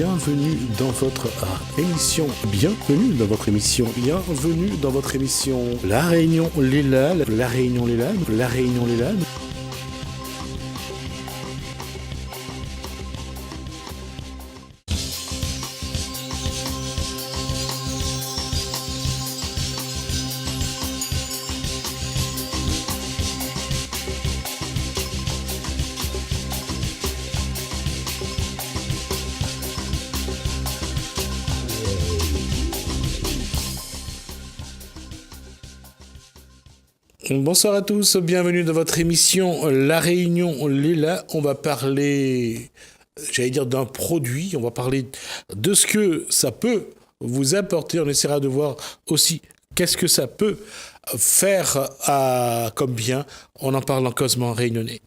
bienvenue dans votre émission, bienvenue dans votre émission, bienvenue dans votre émission La Réunion Léla, La Réunion Léla, La Réunion Léla. Bonsoir à tous, bienvenue dans votre émission La Réunion Léla. On va parler, d'un produit, on va parler de ce que ça peut vous apporter. On essaiera de voir aussi qu'est-ce que ça peut faire comme bien. On en parle en Cosmo réunionnais.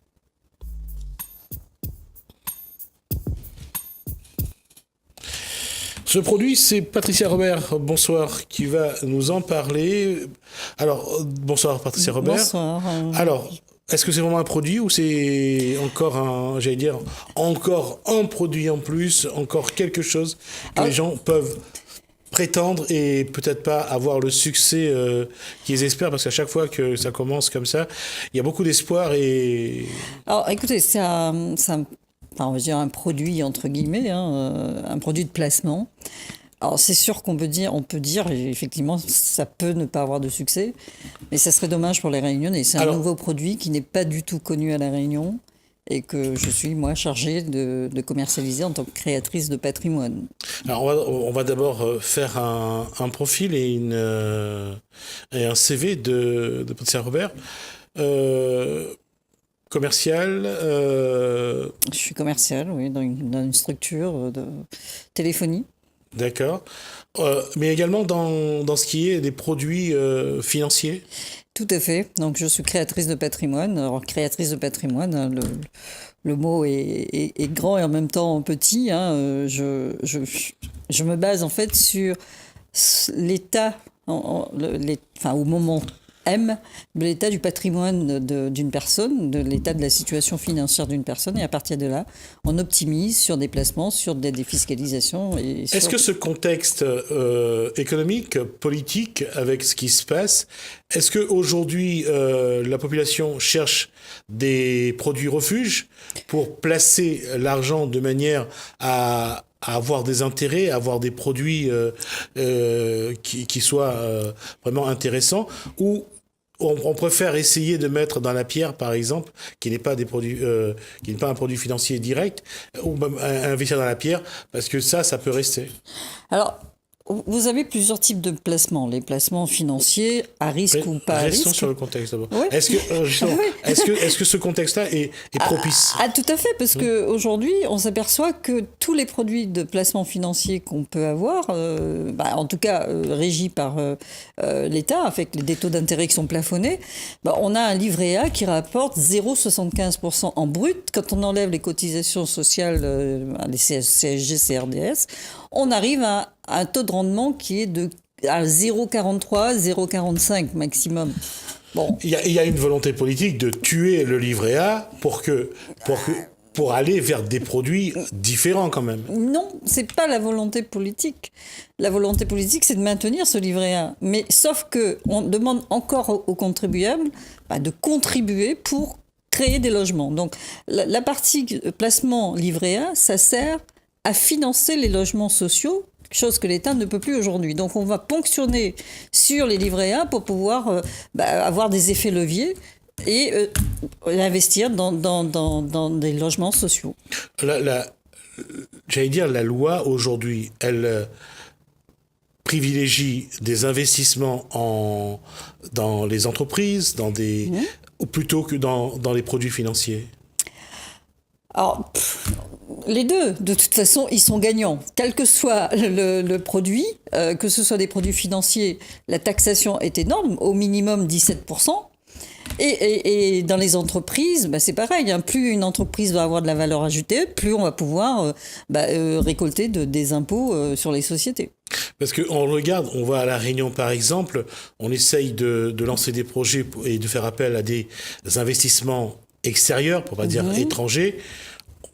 Ce produit, c'est Patricia Robert, bonsoir, qui va nous en parler. Alors, bonsoir Patricia Robert. Bonsoir. Alors, est-ce que c'est vraiment un produit ou c'est encore encore un produit en plus, encore quelque chose que les gens peuvent prétendre et peut-être pas avoir le succès qu'ils espèrent, parce qu'à chaque fois que ça commence comme ça, il y a beaucoup d'espoir et... Alors, écoutez, on va dire un produit entre guillemets, un produit de placement. Alors c'est sûr qu'on peut dire, effectivement, ça peut ne pas avoir de succès, mais ça serait dommage pour les Réunionnais. C'est un nouveau produit qui n'est pas du tout connu à La Réunion et que je suis, moi, chargée de commercialiser en tant que créatrice de patrimoine. Alors on va d'abord faire un profil et un CV de Patricia Robert. Commercial Je suis commerciale, oui, dans une structure de téléphonie. D'accord. Mais également dans ce qui est des produits financiers. Tout à fait. Donc, je suis créatrice de patrimoine. Alors, créatrice de patrimoine, le mot est grand et en même temps petit. Je me base en fait sur l'état, au moment M, de l'état du patrimoine d'une personne, de l'état de la situation financière d'une personne, et à partir de là, on optimise sur des placements, sur des défiscalisations. Est-ce que ce contexte économique, politique, avec ce qui se passe, est-ce qu'aujourd'hui, la population cherche des produits refuges pour placer l'argent de manière à avoir des intérêts, à avoir des produits qui soient vraiment intéressants, ou on préfère essayer de mettre dans la pierre, par exemple, qui n'est pas un produit financier direct, ou même investir dans la pierre, parce que ça peut rester. Alors, vous avez plusieurs types de placements. Les placements financiers, à risque ou pas à risque. Restons sur le contexte d'abord. Oui. Est-ce que ce contexte-là est propice ? Tout à fait, parce qu'aujourd'hui, on s'aperçoit que tous les produits de placement financier qu'on peut avoir, en tout cas régis par l'État, avec des taux d'intérêt qui sont plafonnés, on a un livret A qui rapporte 0,75% en brut. Quand on enlève les cotisations sociales, les CSG, CRDS, on arrive à un taux de rendement qui est à 0,43, 0,45 maximum. Bon. Il y a une volonté politique de tuer le livret A pour aller vers des produits différents quand même. Non, c'est pas la volonté politique. La volonté politique, c'est de maintenir ce livret A. Mais sauf que on demande encore aux contribuables de contribuer pour créer des logements. Donc la partie placement livret A, ça sert à financer les logements sociaux, chose que l'État ne peut plus aujourd'hui. Donc on va ponctionner sur les livrets A pour pouvoir avoir des effets leviers et investir dans des logements sociaux. La loi aujourd'hui, elle privilégie des investissements dans les entreprises, ou plutôt que dans les produits financiers. Alors, les deux, de toute façon, ils sont gagnants. Quel que soit le produit, que ce soit des produits financiers, la taxation est énorme, au minimum 17%. Et dans les entreprises, c'est pareil. Plus une entreprise va avoir de la valeur ajoutée, plus on va pouvoir récolter des impôts sur les sociétés. Parce qu'on regarde, on va à La Réunion par exemple, on essaye de lancer des projets et de faire appel à des investissements extérieurs, pour pas dire étrangers.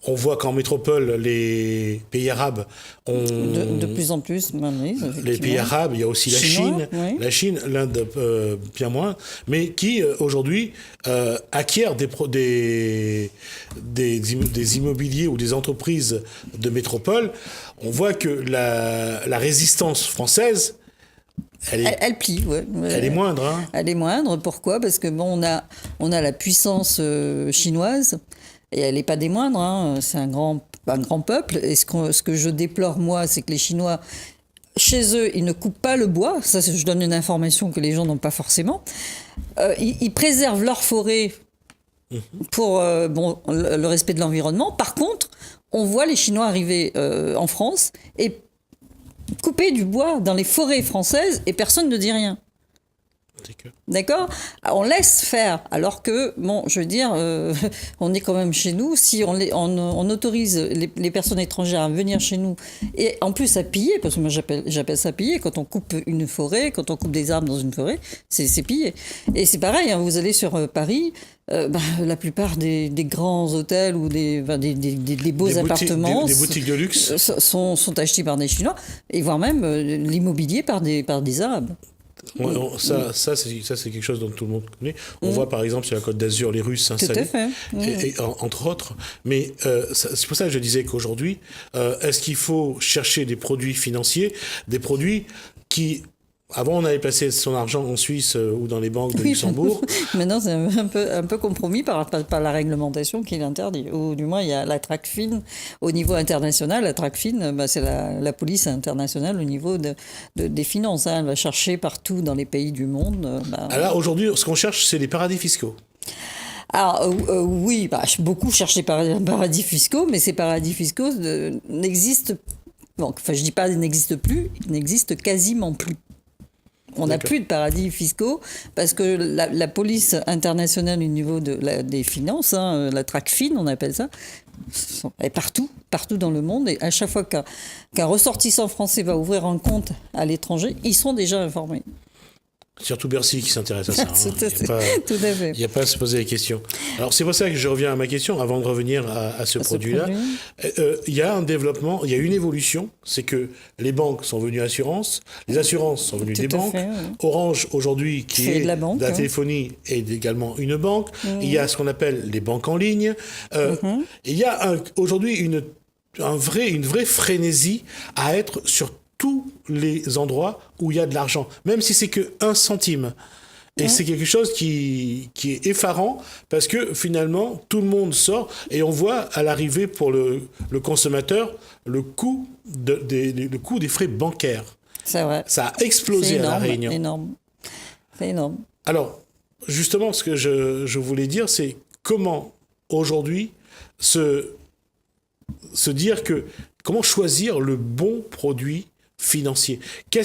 On voit qu'en métropole, les pays arabes ont... De plus en plus, oui, les pays arabes, il y a aussi la Chine, oui. La Chine, l'Inde bien moins, mais qui aujourd'hui acquièrent des immobiliers ou des entreprises de métropole. On voit que la résistance française, elle plie, ouais. Elle est moindre. Hein. Elle est moindre. Pourquoi ? Parce que bon, on a la puissance chinoise et elle n'est pas des moindres. Hein. C'est un grand peuple. Et ce que je déplore moi, c'est que les Chinois, chez eux, ils ne coupent pas le bois. Ça, je donne une information que les gens n'ont pas forcément. Ils préservent leur forêt pour le respect de l'environnement. Par contre, on voit les Chinois arriver en France et couper du bois dans les forêts françaises et personne ne dit rien. D'accord ? On laisse faire, alors que, bon, je veux dire, on est quand même chez nous. Si on autorise les personnes étrangères à venir chez nous, et en plus à piller, parce que moi j'appelle ça piller, quand on coupe une forêt, quand on coupe des arbres dans une forêt, c'est piller. Et c'est pareil, hein, vous allez sur Paris, la plupart des grands hôtels ou des beaux appartements... Des boutiques de luxe sont achetés par des Chinois, et voire même l'immobilier par des Arabes. Ça, c'est quelque chose dont tout le monde connaît. On voit par exemple sur la Côte d'Azur les Russes s'installer, entre autres. Mais c'est pour ça que je disais qu'aujourd'hui, est-ce qu'il faut chercher des produits financiers, des produits qui... Avant, on avait placé son argent en Suisse ou dans les banques de Luxembourg. Maintenant, c'est un peu compromis par la réglementation qui l'interdit. Ou du moins, il y a la TRACFIN au niveau international. La TRACFIN, c'est la police internationale au niveau des finances. Hein. Elle va chercher partout dans les pays du monde. Alors aujourd'hui, ce qu'on cherche, c'est les paradis fiscaux. Alors oui, beaucoup cherchent les paradis fiscaux, mais ces paradis fiscaux n'existent... Bon, enfin, je dis pas qu'ils n'existent plus, ils n'existent quasiment plus. On n'a plus de paradis fiscaux parce que la police internationale au niveau des finances, hein, la TRACFIN, on appelle ça, est partout dans le monde. Et à chaque fois qu'un ressortissant français va ouvrir un compte à l'étranger, ils sont déjà informés. Surtout Bercy qui s'intéresse à ça. Tout à fait. Il n'y a pas à se poser les questions. Alors c'est pour ça que je reviens à ma question, avant de revenir à ce produit-là. Il y a un développement, il y a une évolution, c'est que les banques sont venues assurances, les assurances sont venues des banques. Orange, aujourd'hui, qui est de la téléphonie, est également une banque. Il y a ce qu'on appelle les banques en ligne. Il y a aujourd'hui une vraie frénésie à être sur tous les endroits où il y a de l'argent, même si c'est que 1 centime. Et c'est quelque chose qui est effarant, parce que finalement, tout le monde sort, et on voit à l'arrivée pour le consommateur le coût des frais bancaires. C'est vrai. Ça a explosé à La Réunion. C'est énorme. Alors, justement, ce que je voulais dire, c'est comment, aujourd'hui, se dire que... Comment choisir le bon produit financier. Quels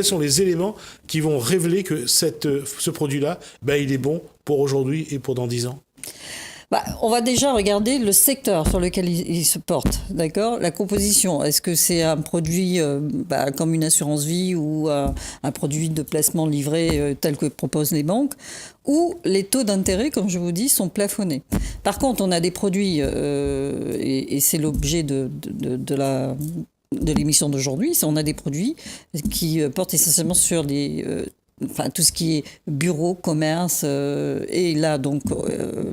sont les éléments qui vont révéler que ce produit-là, il est bon pour aujourd'hui et pour dans 10 ans ? On va déjà regarder le secteur sur lequel il se porte, d'accord ? La composition, est-ce que c'est un produit comme une assurance vie ou un produit de placement livré tel que proposent les banques, ou les taux d'intérêt, comme je vous dis, sont plafonnés. Par contre, on a des produits, et c'est l'objet de l'émission d'aujourd'hui, on a des produits qui portent essentiellement sur tout ce qui est bureau, commerce et là donc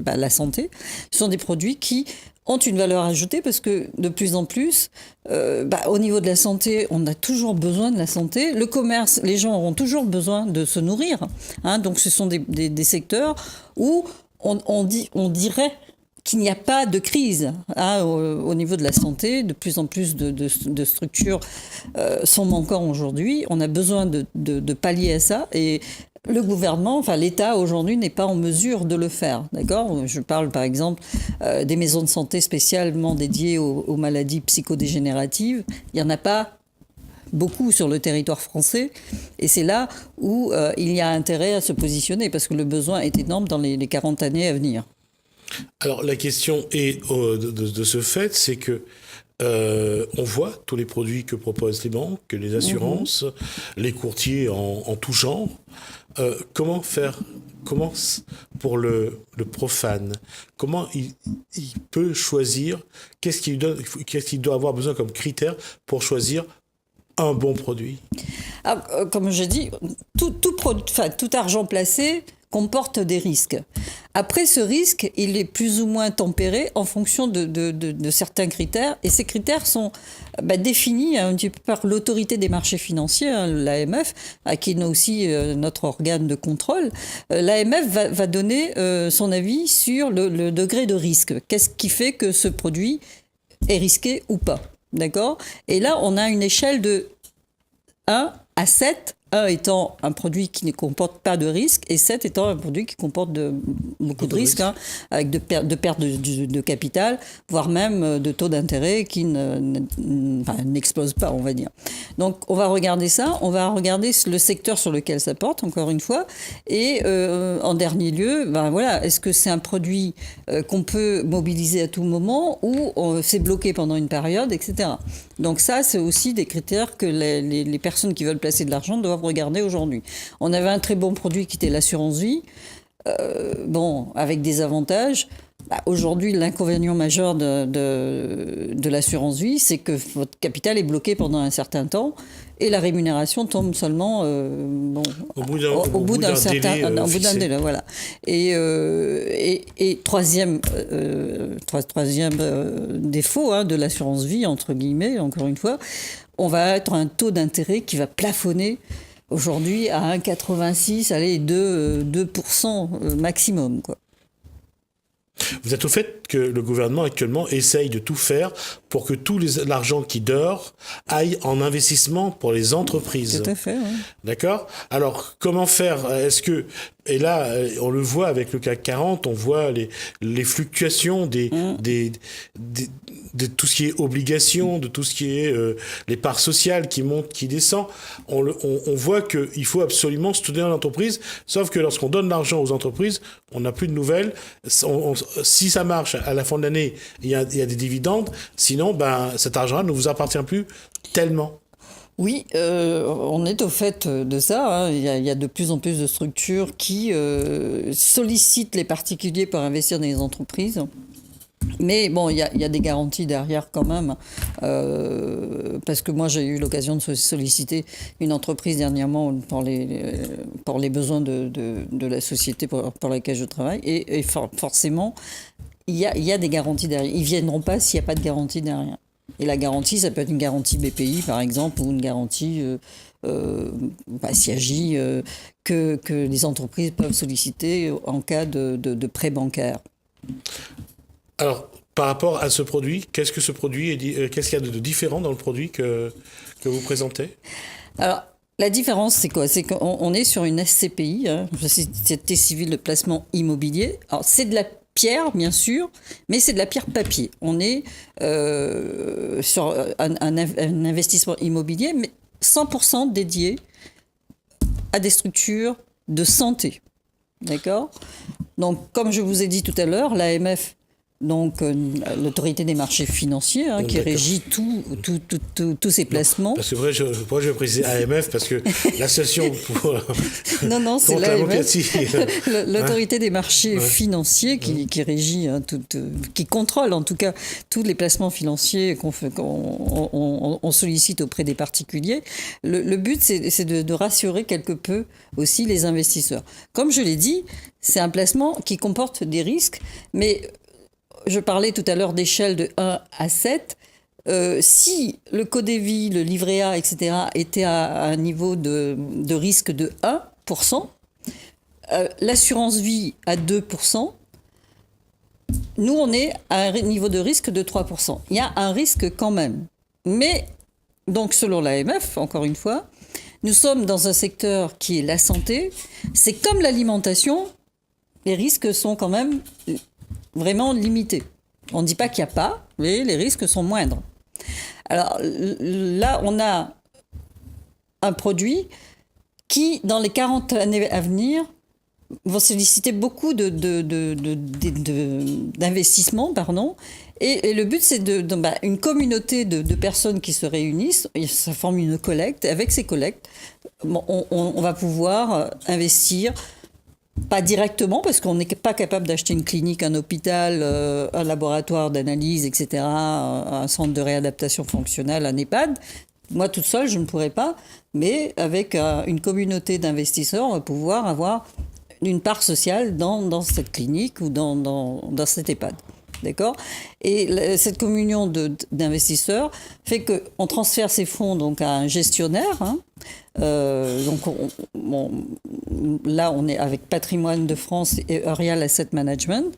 la santé. Ce sont des produits qui ont une valeur ajoutée parce que de plus en plus, au niveau de la santé, on a toujours besoin de la santé. Le commerce, les gens auront toujours besoin de se nourrir. Hein, donc ce sont des secteurs où on dirait qu'il n'y a pas de crise au niveau de la santé. De plus en plus de structures sont manquantes aujourd'hui. On a besoin de pallier à ça. Et le gouvernement, l'État aujourd'hui n'est pas en mesure de le faire. D'accord ? Je parle par exemple des maisons de santé spécialement dédiées aux maladies psychodégénératives. Il n'y en a pas beaucoup sur le territoire français. Et c'est là où il y a intérêt à se positionner parce que le besoin est énorme dans les 40 années à venir. Alors la question est de ce fait, c'est que On voit tous les produits que proposent les banques, les assurances, les courtiers en tout genre. Comment faire, pour le profane, comment il peut choisir, qu'est-ce qu'il doit avoir besoin comme critère pour choisir un bon produit? Comme je dis, tout argent placé comporte des risques. Après, ce risque, il est plus ou moins tempéré en fonction de certains critères. Et ces critères sont définis un petit peu par l'autorité des marchés financiers, l'AMF, qui est aussi notre organe de contrôle. L'AMF va donner son avis sur le degré de risque. Qu'est-ce qui fait que ce produit est risqué ou pas? D'accord? Et là, on a une échelle de 1 à 7, 1 étant un produit qui ne comporte pas de risque et 7 étant un produit qui comporte beaucoup de risques, avec de perte de capital, voire même de taux d'intérêt qui n'explose pas, on va dire. Donc on va regarder ça, on va regarder le secteur sur lequel ça porte, encore une fois, et en dernier lieu, est-ce que c'est un produit qu'on peut mobiliser à tout moment ou c'est bloqué pendant une période, etc. Donc ça, c'est aussi des critères que les personnes qui veulent placer de l'argent doivent regarder aujourd'hui. On avait un très bon produit qui était l'assurance vie, avec des avantages. Aujourd'hui, l'inconvénient majeur de l'assurance vie, c'est que votre capital est bloqué pendant un certain temps et la rémunération tombe seulement au bout d'un délai. Voilà. Et troisième défaut de l'assurance vie, entre guillemets, encore une fois, on va être un taux d'intérêt qui va plafonner aujourd'hui à 1,86, allez, 2% maximum, quoi. Vous êtes au fait que le gouvernement actuellement essaye de tout faire pour que tout l'argent qui dort aille en investissement pour les entreprises. Tout à fait, oui. D'accord ? Alors, comment faire ? Et là, on le voit avec le CAC 40, on voit les fluctuations de tout ce qui est obligations, de tout ce qui est les parts sociales qui montent, qui descendent. On voit qu'il faut absolument soutenir l'entreprise, sauf que lorsqu'on donne l'argent aux entreprises, on n'a plus de nouvelles. Si ça marche, à la fin de l'année, il y a des dividendes. Sinon, cet argent-là ne vous appartient plus tellement. Oui, on est au fait de ça. Il y a de plus en plus de structures qui sollicitent les particuliers pour investir dans les entreprises. Mais bon, il y a des garanties derrière quand même, parce que moi j'ai eu l'occasion de solliciter une entreprise dernièrement pour les besoins de la société pour laquelle je travaille, et forcément il y a des garanties derrière. Ils viendront pas s'il n'y a pas de garantie derrière. Et la garantie, ça peut être une garantie BPI par exemple, ou une garantie SIAGI que les entreprises peuvent solliciter en cas de prêt bancaire. Alors, par rapport à ce produit, qu'est-ce qu'il y a de différent dans le produit que vous présentez ? Alors, la différence, c'est quoi ? C'est qu'on est sur une SCPI, Société Civile de Placement Immobilier. Alors, c'est de la pierre, bien sûr, mais c'est de la pierre papier. On est sur un investissement immobilier, mais 100% dédié à des structures de santé. D'accord ? Donc, comme je vous ai dit tout à l'heure, l'AMF, donc l'autorité des marchés financiers qui régit tous ces placements. Parce que je vais préciser AMF parce que l'association pour non, c'est l'AMF, l'autorité des marchés financiers qui régit, qui contrôle en tout cas tous les placements financiers qu'on sollicite auprès des particuliers. Le but, c'est de rassurer quelque peu aussi les investisseurs. Comme je l'ai dit, c'est un placement qui comporte des risques, mais je parlais tout à l'heure d'échelle de 1 à 7. Si le Codévi, le livret A, etc., était à un niveau de risque de 1%, l'assurance vie à 2%, nous, on est à un niveau de risque de 3%. Il y a un risque quand même. Mais, donc, selon l'AMF, encore une fois, nous sommes dans un secteur qui est la santé. C'est comme l'alimentation, les risques sont quand même vraiment limité. On ne dit pas qu'il n'y a pas, mais les risques sont moindres. Alors là, on a un produit qui, dans les 40 années à venir, vont solliciter beaucoup d'investissements, pardon. Et le but, c'est une communauté de personnes qui se réunissent, et ça forme une collecte. Avec ces collectes, on va pouvoir investir, pas directement, parce qu'on n'est pas capable d'acheter une clinique, un hôpital, un laboratoire d'analyse, etc., un centre de réadaptation fonctionnelle, un EHPAD. Moi, toute seule, je ne pourrais pas, mais avec une communauté d'investisseurs, on va pouvoir avoir une part sociale dans cette clinique ou dans cet EHPAD. D'accord ? Et cette communion d'investisseurs fait qu'on transfère ces fonds donc, à un gestionnaire. Donc là, on est avec Patrimoine de France et Eurial Asset Management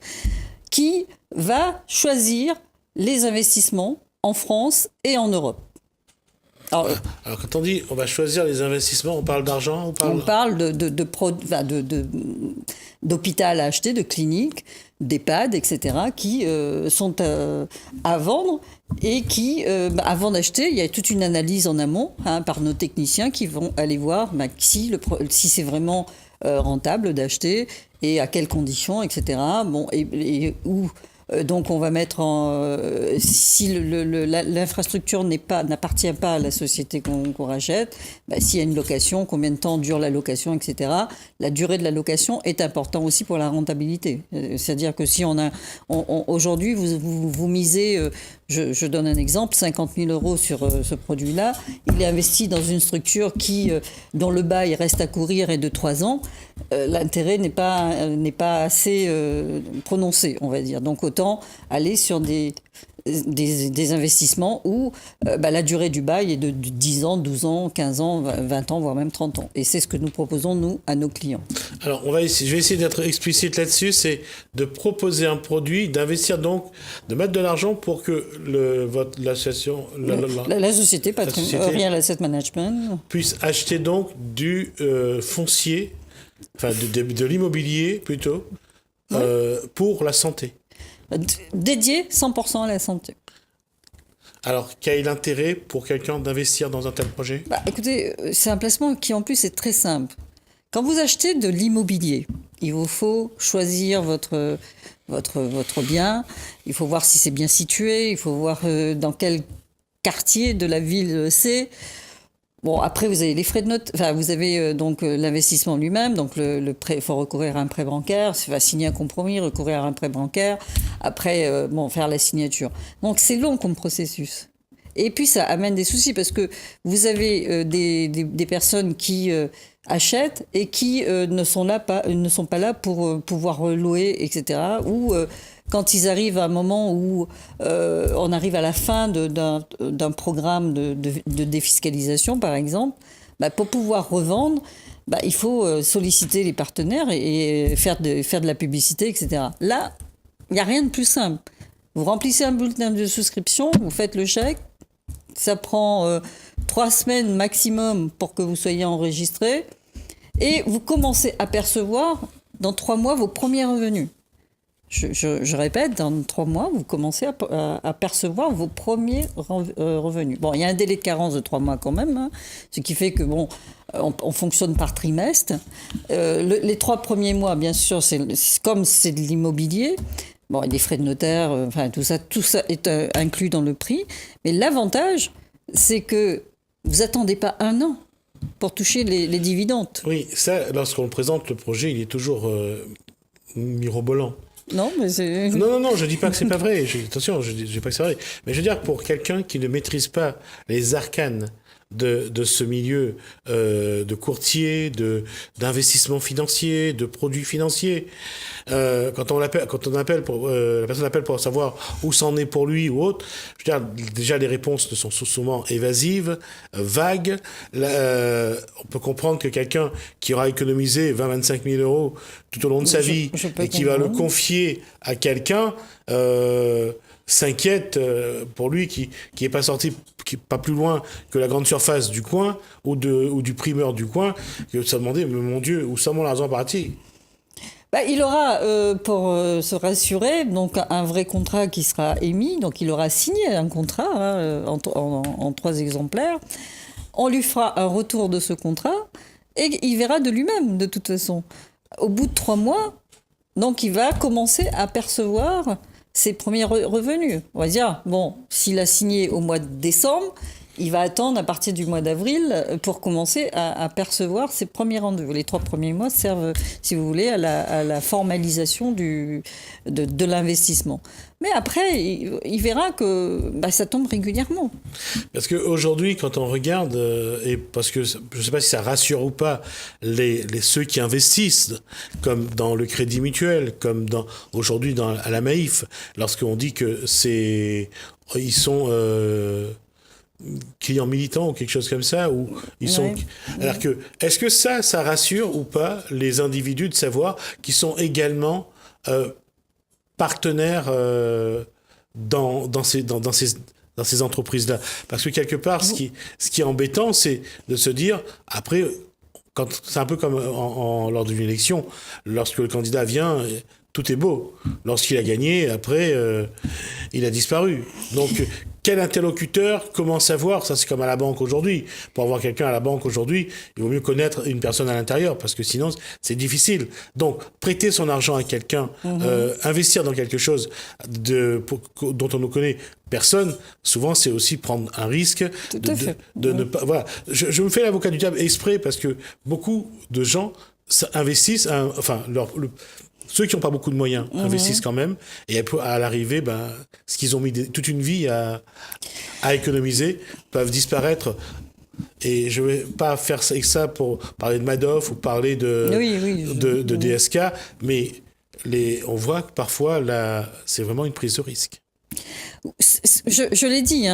qui va choisir les investissements en France et en Europe. Alors, quand on dit on va choisir les investissements, on parle d'argent, on parle d'hôpital à acheter, de cliniques, d'EHPAD, etc., qui sont à vendre et qui, avant d'acheter, il y a toute une analyse en amont par nos techniciens qui vont aller voir si c'est vraiment rentable d'acheter et à quelles conditions, etc. Bon, et où. Donc on va mettre si l'infrastructure n'appartient pas à la société qu'on rachète, s'il y a une location, combien de temps dure la location, etc. La durée de la location est importante aussi pour la rentabilité. C'est-à-dire que si aujourd'hui vous misez, je donne un exemple, 50 000 € sur ce produit-là, il est investi dans une structure dont le bail reste à courir et de 3 ans, l'intérêt n'est pas assez prononcé, on va dire. Donc autant aller sur des investissements où la durée du bail est de 10 ans, 12 ans, 15 ans, 20 ans, voire même 30 ans. Et c'est ce que nous proposons, nous, à nos clients. Alors, je vais essayer d'être explicite là-dessus, c'est de proposer un produit, d'investir donc, de mettre de l'argent pour que l'association... La société Eurial Asset Management puisse acheter donc du foncier, enfin de l'immobilier plutôt, pour la santé. Dédié 100% à la santé. Alors, quel est l'intérêt pour quelqu'un d'investir dans un tel projet ? Écoutez, c'est un placement qui en plus est très simple. Quand vous achetez de l'immobilier, il vous faut choisir votre bien, il faut voir si c'est bien situé, il faut voir dans quel quartier de la ville c'est. Bon, après, vous avez les frais de note. Enfin, vous avez donc l'investissement lui-même. Donc, le prêt, il faut recourir à un prêt bancaire. Il faut signer un compromis, recourir à un prêt bancaire. Après, faire la signature. Donc, c'est long comme processus. Et puis, ça amène des soucis parce que vous avez des personnes qui achètent et qui ne sont pas là pour pouvoir louer, etc. Ou quand ils arrivent à un moment où on arrive à la fin d'un programme de défiscalisation, par exemple, pour pouvoir revendre, il faut solliciter les partenaires et faire de la publicité, etc. Là, il n'y a rien de plus simple. Vous remplissez un bulletin de souscription, vous faites le chèque, ça prend 3 semaines maximum pour que vous soyez enregistré, et vous commencez à percevoir dans 3 mois vos premiers revenus. Je répète, dans 3 mois, vous commencez à percevoir vos premiers revenus. Bon, il y a un délai de carence de 3 mois quand même, ce qui fait que, on fonctionne par trimestre. Les 3 premiers mois, bien sûr, comme c'est de l'immobilier, bon, et des frais de notaire, tout ça est inclus dans le prix. Mais l'avantage, c'est que vous attendez pas 1 an pour toucher les dividendes. Oui, ça, lorsqu'on présente le projet, il est toujours mirobolant. Non, mais c'est... Non, je dis pas que c'est pas vrai. Attention, je dis pas que c'est vrai. Mais je veux dire, pour quelqu'un qui ne maîtrise pas les arcanes de ce milieu de courtier, d'investissement financier, de produits financiers, quand on appelle la personne appelle pour savoir où c'en est pour lui ou autre, je veux dire, déjà les réponses sont souvent évasives, vagues. On peut comprendre que quelqu'un qui aura économisé 20-25 000 € tout au long de sa vie et qui va le confier à quelqu'un s'inquiète pour lui qui est pas sorti pas plus loin que la grande surface du coin ou du primeur du coin, que se demander, mais mon Dieu, où ça mon argent parti ? Il aura, pour se rassurer, donc un vrai contrat qui sera émis. Donc il aura signé un contrat en 3 exemplaires. On lui fera un retour de ce contrat et il verra de lui-même, de toute façon. au bout de 3 mois, donc il va commencer à percevoir ses premiers revenus. On va dire, bon, s'il a signé au mois de décembre, il va attendre à partir du mois d'avril pour commencer à percevoir ses premiers rendez-vous. Les 3 premiers mois servent, si vous voulez, à la formalisation de l'investissement. Mais après, il verra que ça tombe régulièrement. Parce qu'aujourd'hui, quand on regarde, et parce que je ne sais pas si ça rassure ou pas ceux qui investissent, comme dans le Crédit Mutuel, comme aujourd'hui à la Maïf, lorsqu'on dit que ils sont clients militants ou quelque chose comme ça, ou ils sont. Alors que, est-ce que ça rassure ou pas les individus de savoir qu'ils sont également partenaires dans ces entreprises-là? Parce que quelque part, ce qui est embêtant, c'est de se dire, après, c'est un peu comme lors d'une élection, lorsque le candidat vient, tout est beau. Lorsqu'il a gagné, après, il a disparu. Donc, quel interlocuteur, comment savoir? Ça, c'est comme à la banque aujourd'hui. Pour avoir quelqu'un à la banque aujourd'hui, il vaut mieux connaître une personne à l'intérieur, parce que sinon, c'est difficile. Donc, prêter son argent à quelqu'un, investir dans quelque chose dont on ne connaît personne, souvent, c'est aussi prendre un risque de ne pas... Voilà. Je me fais l'avocat du diable exprès, parce que beaucoup de gens investissent... Ceux qui n'ont pas beaucoup de moyens investissent quand même, et à l'arrivée, ce qu'ils ont mis toute une vie à économiser peuvent disparaître. Et je ne vais pas faire ça pour parler de Madoff ou parler de DSK, mais on voit que parfois, c'est vraiment une prise de risque. Je l'ai dit,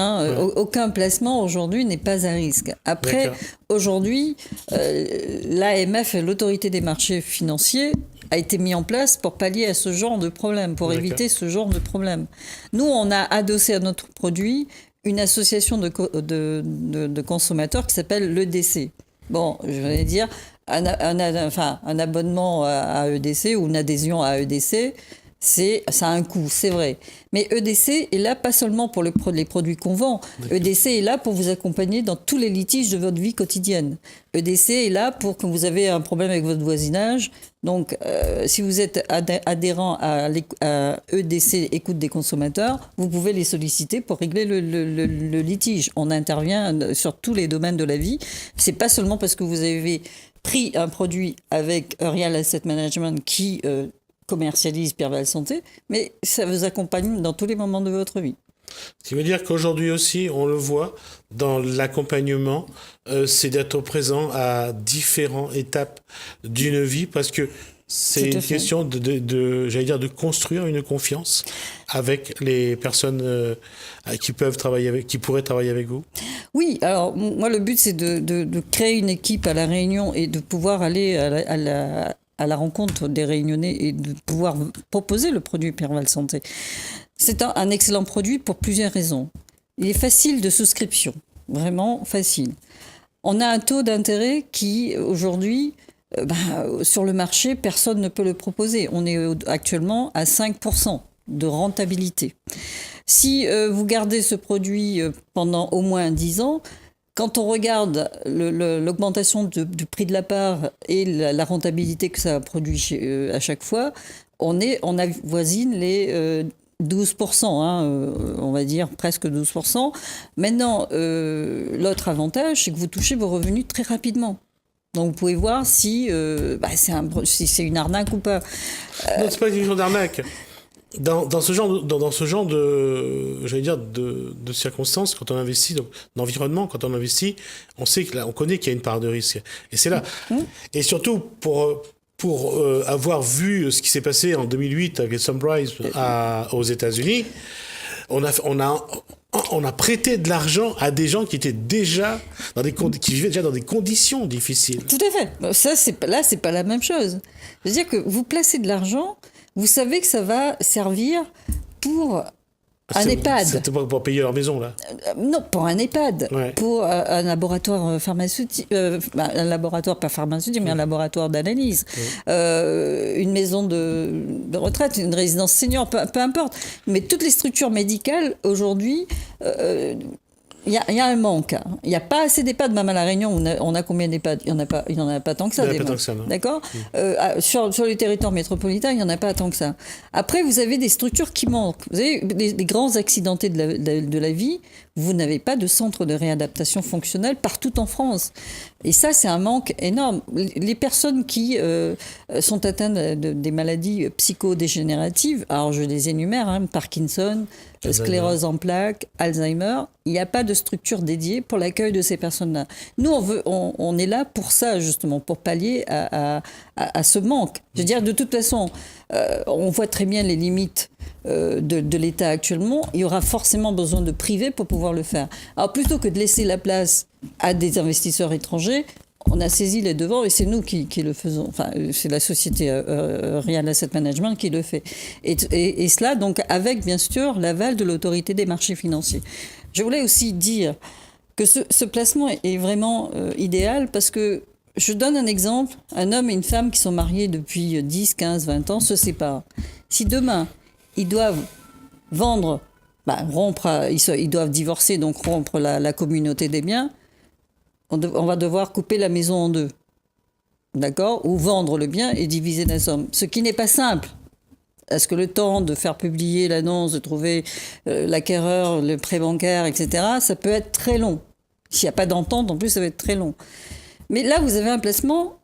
aucun placement aujourd'hui n'est pas à risque. Après, aujourd'hui, l'AMF, l'autorité des marchés financiers, a été mis en place pour pallier à ce genre de problème, pour éviter ce genre de problème. Nous, on a adossé à notre produit une association de consommateurs qui s'appelle l'EDC. Bon, je vais dire, un abonnement à EDC ou une adhésion à EDC, ça a un coût, c'est vrai. Mais EDC est là pas seulement pour les produits qu'on vend. EDC est là pour vous accompagner dans tous les litiges de votre vie quotidienne. EDC est là pour quand vous avez un problème avec votre voisinage. Donc, si vous êtes adhérent à EDC, Écoute des consommateurs, vous pouvez les solliciter pour régler le litige. On intervient sur tous les domaines de la vie. C'est pas seulement parce que vous avez pris un produit avec Real Asset Management qui commercialise Pierval Santé, mais ça vous accompagne dans tous les moments de votre vie. Ce qui veut dire qu'aujourd'hui aussi, on le voit dans l'accompagnement, c'est d'être présent à différentes étapes d'une vie, parce que c'est une question de construire une confiance avec les personnes qui pourraient travailler avec vous. Oui, alors moi le but c'est de créer une équipe à La Réunion et de pouvoir aller à la rencontre des Réunionnais et de pouvoir proposer le produit Pierval Santé. C'est un excellent produit pour plusieurs raisons. Il est facile de souscription, vraiment facile. On a un taux d'intérêt qui, aujourd'hui, sur le marché, personne ne peut le proposer. On est actuellement à 5% de rentabilité. Si vous gardez ce produit pendant au moins 10 ans, quand on regarde l'augmentation du prix de la part et la rentabilité que ça produit à chaque fois, on avoisine les 12%, on va dire presque 12%. Maintenant, l'autre avantage, c'est que vous touchez vos revenus très rapidement. Donc vous pouvez voir si c'est une arnaque ou pas. Non, c'est pas une question d'arnaque. Dans ce genre de circonstances, quand on investit, d'environnement, quand on investit, on sait que là, on connaît qu'il y a une part de risque. Et c'est là. Et surtout pour avoir vu ce qui s'est passé en 2008 avec Sunrise aux États-Unis, on a prêté de l'argent à des gens qui étaient déjà qui vivaient déjà dans des conditions difficiles. Tout à fait. Ça, c'est pas la même chose. C'est-à-dire que vous placez de l'argent, vous savez que ça va servir pour un EHPAD. C'est pour payer leur maison, là. Non, pour un EHPAD. Ouais. Pour un laboratoire pharmaceutique. Un laboratoire, pas pharmaceutique, mais un laboratoire d'analyse. Une maison de retraite, une résidence senior, peu importe. Mais toutes les structures médicales, aujourd'hui, Il y a un manque. Hein. Il n'y a pas assez d'EHPAD. Même à La Réunion, on a combien d'EHPAD? Il n'y en a pas tant que ça. Il n'y en a pas tant que ça, non. D'accord. Sur les territoires métropolitains, il n'y en a pas tant que ça. Après, vous avez des structures qui manquent. Vous avez des grands accidentés de la vie. Vous n'avez pas de centre de réadaptation fonctionnelle partout en France. Et ça, c'est un manque énorme. Les personnes qui sont atteintes des maladies psychodégénératives, alors je les énumère, hein, Parkinson, sclérose en plaques, Alzheimer, il n'y a pas de structure dédiée pour l'accueil de ces personnes-là. Nous, on est là pour ça, justement, pour pallier à ce manque. Je veux dire, de toute façon, on voit très bien les limites de l'État actuellement. Il y aura forcément besoin de privé pour pouvoir le faire. Alors, plutôt que de laisser la place à des investisseurs étrangers, on a saisi les devants et c'est nous qui le faisons. Enfin, c'est la société Real Asset Management qui le fait. Et cela, donc, avec, bien sûr, l'aval de l'autorité des marchés financiers. Je voulais aussi dire que ce placement est vraiment idéal parce que je donne un exemple. Un homme et une femme qui sont mariés depuis 10, 15, 20 ans se séparent. Si demain, ils doivent vendre, ils doivent divorcer, donc rompre la communauté des biens, on va devoir couper la maison en deux. D'accord? Ou vendre le bien et diviser la somme. Ce qui n'est pas simple. Est-ce que le temps de faire publier l'annonce, de trouver l'acquéreur, le prêt bancaire, etc., ça peut être très long. S'il n'y a pas d'entente, en plus, ça va être très long. Mais là, vous avez un placement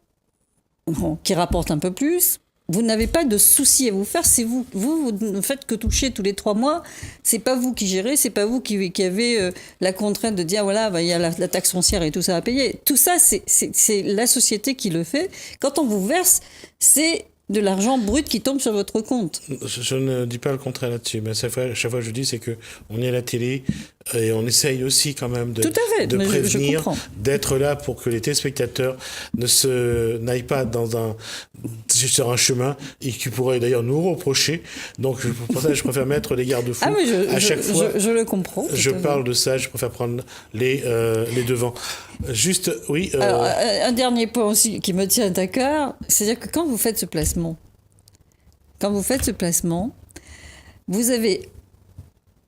qui rapporte un peu plus. Vous n'avez pas de souci à vous faire. C'est vous ne faites que toucher tous les 3 mois. C'est pas vous qui gérez. C'est pas vous qui avez la contrainte de dire voilà, il y a la taxe foncière et tout ça à payer. Tout ça, c'est la société qui le fait. Quand on vous verse, c'est de l'argent brut qui tombe sur votre compte. Je ne dis pas le contraire là-dessus, mais chaque fois je dis, c'est que on est à la télé et on essaye aussi quand même de prévenir, d'être là pour que les téléspectateurs n'aillent pas sur un chemin et qui pourraient d'ailleurs nous reprocher. Donc pour ça, je préfère mettre les garde-fous à chaque fois. Je le comprends. Je parle de ça, je préfère prendre les devants. Juste, oui. Alors, un dernier point aussi qui me tient à cœur, c'est-à-dire que quand vous faites ce placement, vous avez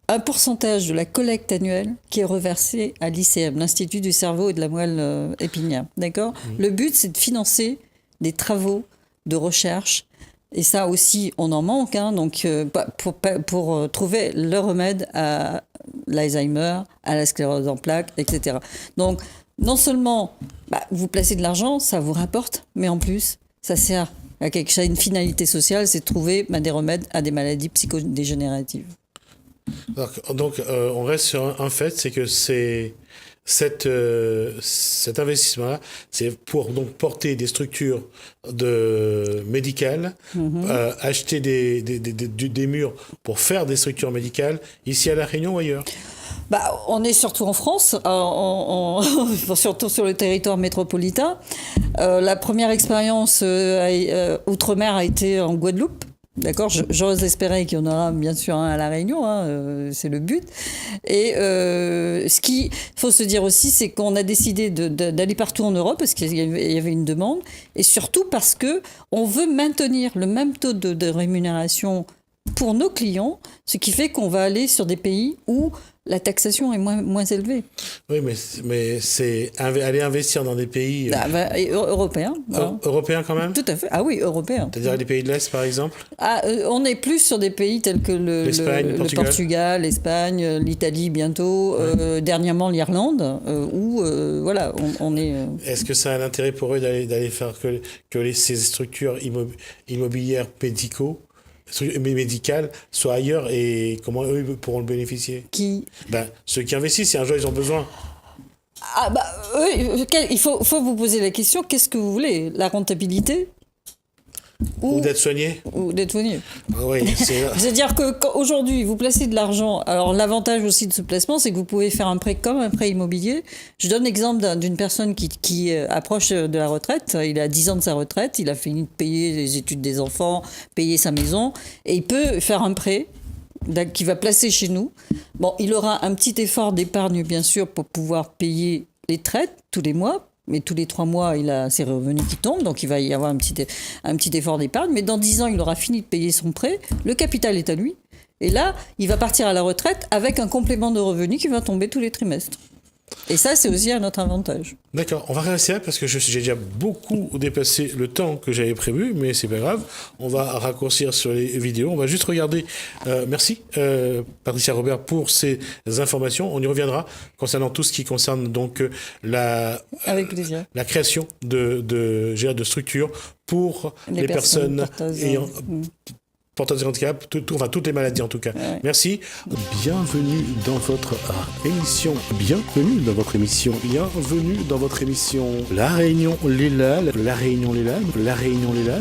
un pourcentage de la collecte annuelle qui est reversé à l'ICM, l'Institut du cerveau et de la moelle épinière. D'accord ? Le but, c'est de financer des travaux de recherche. Et ça aussi, on en manque, hein, donc, pour trouver le remède à l'Alzheimer, à la sclérose en plaques, etc. Donc, non seulement vous placez de l'argent, ça vous rapporte, mais en plus, ça sert à une finalité sociale, c'est de trouver des remèdes à des maladies psychodégénératives. Donc, on reste sur un fait, c'est que cet investissement-là, c'est pour donc porter des structures médicales, acheter des murs pour faire des structures médicales, ici à La Réunion ou ailleurs. On est surtout en France, surtout sur le territoire métropolitain. La première expérience outre-mer a été en Guadeloupe. D'accord, j'ose espérer qu'il y en aura bien sûr un à La Réunion, c'est le but. Et ce qu'il faut se dire aussi, c'est qu'on a décidé d'aller partout en Europe parce qu'il y avait une demande, et surtout parce que on veut maintenir le même taux de rémunération pour nos clients, ce qui fait qu'on va aller sur des pays où la taxation est moins élevée. Oui, mais c'est aller investir dans des pays... européens. Européens quand même ? Tout à fait. Ah oui, européens. C'est-à-dire les pays de l'Est, par exemple ? On est plus sur des pays tels que le Portugal, l'Espagne, l'Italie bientôt, dernièrement l'Irlande, où voilà, on est... Est-ce que ça a un intérêt pour eux d'aller faire que ces structures immobilières médicales soient ailleurs, et comment eux pourront le bénéficier ? Qui ? Ceux qui investissent, si un jour ils ont besoin. Il faut vous poser la question, qu'est-ce que vous voulez ? La rentabilité ? Ou d'être soigné. Oui, c'est-à-dire qu'aujourd'hui, vous placez de l'argent. Alors, l'avantage aussi de ce placement, c'est que vous pouvez faire un prêt comme un prêt immobilier. Je donne l'exemple d'une personne qui approche de la retraite. Il a 10 ans de sa retraite. Il a fini de payer les études des enfants, payer sa maison. Et il peut faire un prêt qui va placer chez nous. Bon, il aura un petit effort d'épargne, bien sûr, pour pouvoir payer les traites tous les mois. Mais tous les 3 mois, il a ses revenus qui tombent, donc il va y avoir un petit effort d'épargne. Mais dans 10 ans, il aura fini de payer son prêt, le capital est à lui, Et là, il va partir à la retraite avec un complément de revenu qui va tomber tous les trimestres. Et ça, c'est aussi un autre avantage. D'accord, on va rester là parce que j'ai déjà beaucoup dépassé le temps que j'avais prévu, mais c'est pas grave. On va raccourcir sur les vidéos. On va juste regarder. Merci, Patricia Robert, pour ces informations. On y reviendra concernant tout ce qui concerne donc Avec plaisir. La création de structures pour les personnes ayant porteurs de handicap, toutes les maladies en tout cas. Ouais. Merci. Bienvenue dans votre émission. Bienvenue dans votre émission. Bienvenue dans votre émission. La Réunion, les LAN. La Réunion, les LAN. La Réunion, les LAN.